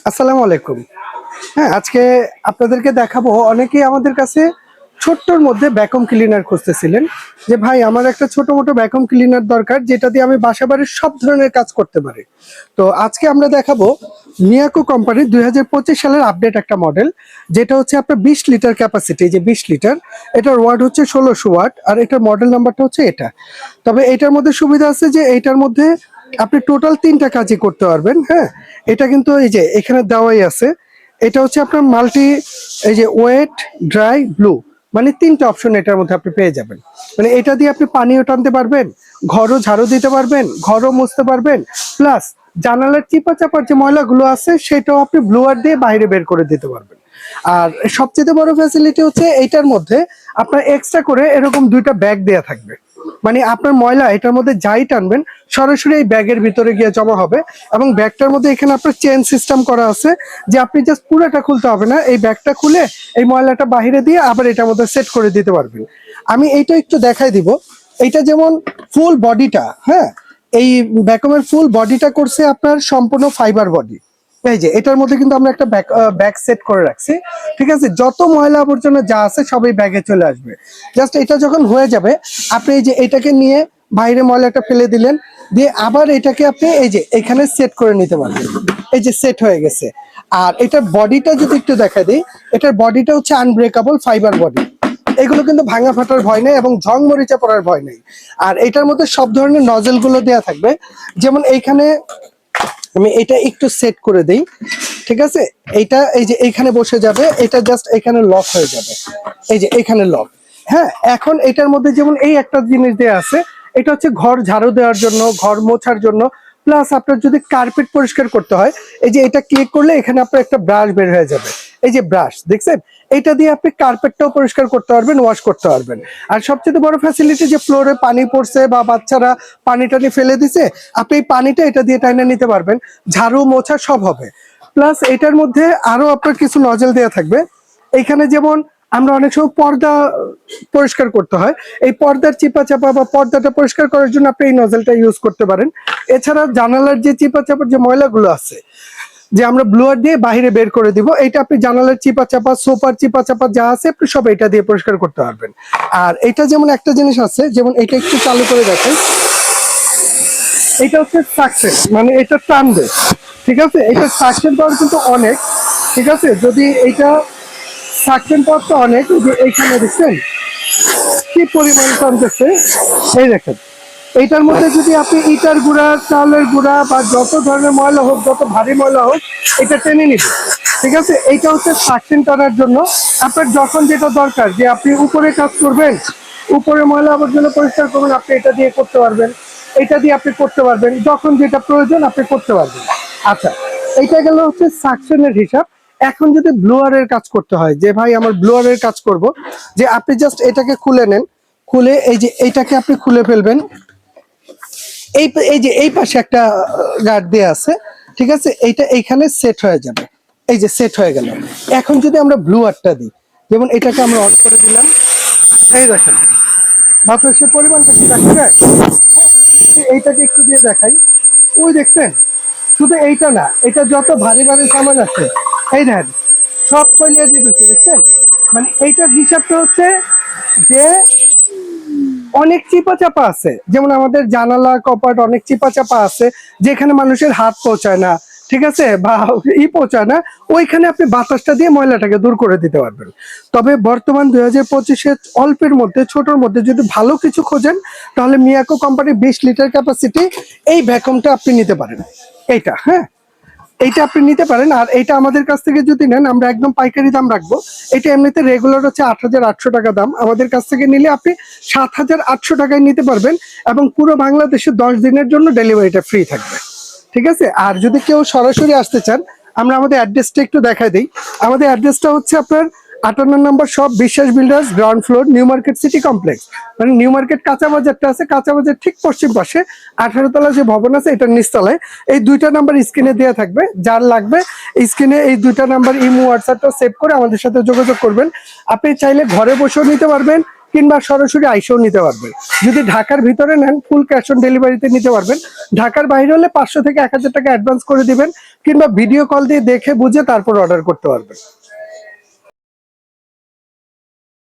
আসসালামু আলাইকুম। হ্যাঁ, আজকে আপনাদেরকে দেখাবো অনেকেই আমাদের কাছে ছোট্টর মধ্যে ভ্যাকুয়াম ক্লিনার খুঁজতেছিলেন যে ভাই আমার একটা ছোট মোটো ভ্যাকুয়াম ক্লিনার দরকার যেটা দিয়ে আমি বাসাবাড়ির সব ধরনের কাজ করতে পারি। তো আজকে আমরা দেখাবো মিয়াকো কোম্পানির 2025 সালের আপডেট একটা মডেল, যেটা হচ্ছে আপনার 20 লিটার ক্যাপাসিটি, যে 20 লিটার, এটার ওয়াট হচ্ছে 1600 ওয়াট আর এটার মডেল নাম্বারটা হচ্ছে এটা। তবে এটার মধ্যে সুবিধা আছে যে এটার মধ্যে আপনি টোটাল 3টা কাজই করতে পারবেন। হ্যাঁ, এটা কিন্তু এই যে এখানে দেওয়াই আছে, এটা হচ্ছে আপনার মাল্টি, এই যে ওয়েট, ড্রাই, ব্লু, মানে 3টা অপশন এটার মধ্যে আপনি পেয়ে যাবেন। মানে এটা দিয়ে আপনি পানিও টানতে পারবেন, ঘরও ঝাড়ু দিতে পারবেন, ঘরও মুছতে পারবেন, প্লাস জানালার চিপা চাপার যে ময়লাগুলো আছে সেটাও আপনি ব্লুয়ার দিয়ে বাইরে বের করে দিতে পারবেন। আর সবচেয়ে বড় ফ্যাসিলিটি হচ্ছে এইটার মধ্যে আপনার এক্সট্রা করে এরকম 2টা ব্যাগ দেয়া থাকবে। মানে আপনার ময়লা এটার মধ্যে যাই টানবেন সরাসরি এই ব্যাগের ভিতরে গিয়ে জমা হবে। এবং ব্যাগটার মধ্যে এখানে আপনার চেন সিস্টেম করা আছে, যে আপনি জাস্ট পুরোটা খুলতে হবে না, এই ব্যাগটা খুলে এই ময়লাটা বাহিরে দিয়ে আবার এটার মধ্যে সেট করে দিতে পারবেন। আমি এইটা একটু দেখাই দিব। এইটা যেমন ফুল বডিটা, হ্যাঁ, এই ভ্যাকুয়ামের ফুল বডিটা করছে আপনার সম্পূর্ণ ফাইবার বডি। এই যে এটার মধ্যে কিন্তু আমরা একটা ব্যাগ সেট করে রাখছি, ঠিক আছে? যত ময়লা আবর্জনা যা আছে সবই ব্যাগে চলে আসবে। জাস্ট এটা যখন হয়ে যাবে আপনি এই যে এটাকে নিয়ে বাইরে ময়লাটা ফেলে দিলেন, দিয়ে আবার এটাকে আপনি এই যে এখানে সেট করে নিতে পারবেন। এই যে সেট হয়ে গেছে। আর এটার বডিটা যদি একটু দেখা দিই, এটার বডিটা হচ্ছে আনব্রেকেবল ফাইবার বডি। এগুলো কিন্তু ভাঙা ফাটার ভয় নেই এবং ঝং মরিচা পড়ার ভয় নেই। আর এটার মধ্যে সব ধরনের নজেল গুলো দেওয়া থাকবে। যেমন এইখানে আমি এটা একটু সেট করে দেই, ঠিক আছে? এইটা এই যে এইখানে বসে যাবে, এটা জাস্ট এখানে লক হয়ে যাবে, এই যে এখানে লক। হ্যাঁ, এখন এটার মধ্যে যেমন এই একটা জিনিস দেয়া আছে, এটা হচ্ছে ঘর ঝাড়ু দেওয়ার জন্য, ঘর মোছার জন্য, প্লাস আপনার যদি কার্পেট পরিষ্কার করতে হয়, এই যে এটা ক্লিক করলে এখানে আপনার একটা ব্রাশ বের হয়ে যাবে। এই যে ব্রাশ দেখছেন, এটা দিয়ে আপনি কার্পেটটাও পরিষ্কার করতে পারবেন, ওয়াশ করতে পারবেন। আর সবচেয়ে বড় ফ্যাসিলিটি, যে ফ্লোরে পানি পড়ছে বা বাচ্চারা পানি টানি ফেলে দিছে, আপনি এই পানিটা এটা দিয়ে টাইনা নিতে পারবেন, ঝাড়ু মোছা সব হবে। প্লাস এটার মধ্যে আরো আপনার কিছু নজেল দেওয়া থাকবে। এইখানে যেমন আমরা অনেক সময় পর্দা পরিষ্কার করতে হয়, এই পর্দার চিপা চাপা বা পর্দাটা পরিষ্কার করার জন্য আপনি এই নজেলটা ইউজ করতে পারেন। এছাড়া জানালার যে চিপা চাপার যে ময়লাগুলো আছে, যে আমরা ব্লুয়ার দিয়ে বাইরে বের করে দিব, এটা আপনি জানালার চিপা চাপা, সোফার চিপা চাপা যা আছে আপনি সব এটা দিয়ে পরিষ্কার করতে পারবেন। আর এটা যেমন একটা জিনিস আছে, যেমন এটা একটু চালু করে দেখেন, এটা হচ্ছে সাকশন, মানে এটা টানবে, ঠিক আছে? এটা সাকশন পাওয়ার কিন্তু অনেক, ঠিক আছে? যদি এটা সাকশন পাওয়ার তো অনেক, যে এইখানে দেখছেন কি পরিমাণ টানতেছে, এই দেখেন। এইটার মধ্যে যদি আপনি ইটার গুঁড়া, চালের গুঁড়া বা যত ধরনের ময়লা হোক, যত ভারী ময়লা হোক, এটা টেনে নিবে, ঠিক আছে? এইটা হচ্ছে সাকশন টানার জন্য। আপনার যখন যেটা দরকার, যে আপনি উপরে কাজ করবেন, উপরে ময়লা আবর্জনা পরিষ্কার করবেন, আপনি এটা দিয়ে করতে পারবেন, এটা দিয়ে আপনি করতে পারবেন, যখন যেটা প্রয়োজন আপনি করতে পারবেন। আচ্ছা, এইটা গেল হচ্ছে সাকশনের হিসাব। এখন যদি ব্লোয়ারের কাজ করতে হয়, যে ভাই আমার ব্লোয়ারের কাজ করব, যে আপনি জাস্ট এটাকে খুলে নেন, খুলে এই যে এইটাকে আপনি খুলে ফেলবেন। এই এই যে এই পাশে একটা গার্ড দেয়া আছে, ঠিক আছে? এইটা এইখানে সেট হয়ে যাবে, এই যে সেট হয়ে গেল। এখন যদি আমরা ব্লুয়ারটা দিই, যেমন এটাকে আমরা অন করে দিলাম, এই দেখেন বাতাসের পরিমাণটা কি দেখা যায়। এইটাকে একটু দিয়ে দেখাই, ওই দেখছেন? শুধু এইটা না, এটা যত ভারী ভারী সামান আছে, এই দেখেন সব কইলিয়া দিয়ে দিচ্ছে, দেখছেন? মানে এইটার হিসাবটা হচ্ছে যে অনেক চিপা চাপা আছে, যেমন আমাদের জানালা কপাট অনেক চিপা চাপা আছে, যেখানে মানুষের হাত পৌঁছায় না, ঠিক আছে, বা পৌঁছায় না, ওইখানে আপনি বাতাসটা দিয়ে ময়লাটাকে দূর করে দিতে পারবেন। তবে বর্তমান 2025-এ অল্পের মধ্যে, ছোটর মধ্যে যদি ভালো কিছু খোঁজেন, তাহলে মিয়াকো কোম্পানির 20 লিটার ক্যাপাসিটি এই ভ্যাকুয়ামটা আপনি নিতে পারেন। এইটা, হ্যাঁ, এইটা আপনি নিতে পারেন। আর এইটা আমাদের কাছ থেকে যদি নেন, আমরা একদম পাইকারি দাম রাখবো। এটা এমনিতে রেগুলার হচ্ছে 8,800 টাকা দাম, আমাদের কাছ থেকে নিলে আপনি 7,800 টাকায় নিতে পারবেন। এবং পুরো বাংলাদেশে 10 দিনের জন্য ডেলিভারিটা ফ্রি থাকবে, ঠিক আছে? আর যদি কেউ সরাসরি আসতে চান, আমরা আমাদের অ্যাড্রেসটা একটু দেখাই দিই। আমাদের অ্যাড্রেসটা হচ্ছে আপনার 58 নম্বর শপ, বিশ্বাস builders, ground floor, new market city complex. মানে নিউ মার্কেট কাঁচা বাজারটা আছে, কাঁচা বাজার ঠিক পশ্চিম পাশে 18 তলা যে ভবন আছে এটার নিচতলায়। এই 2টা নাম্বার স্ক্রিনে দেওয়া থাকবে, যার লাগবে স্ক্রিনে এই 2টা নাম্বার ইমো হোয়াটসঅ্যাপটা সেভ করে আমাদের সাথে যোগাযোগ করবেন। আপনি চাইলে ঘরে বসেও নিতে পারবেন, কিংবা সরাসরি আইসেও নিতে পারবেন। যদি ঢাকার ভিতরে নেন ফুল ক্যাশ অন ডেলিভারিতে নিতে পারবেন। ঢাকার বাইরে হলে 500 থেকে 1000 টাকা অ্যাডভান্স করে দিবেন, কিংবা ভিডিও কল দিয়ে দেখে বুঝে তারপর অর্ডার করতে পারবেন।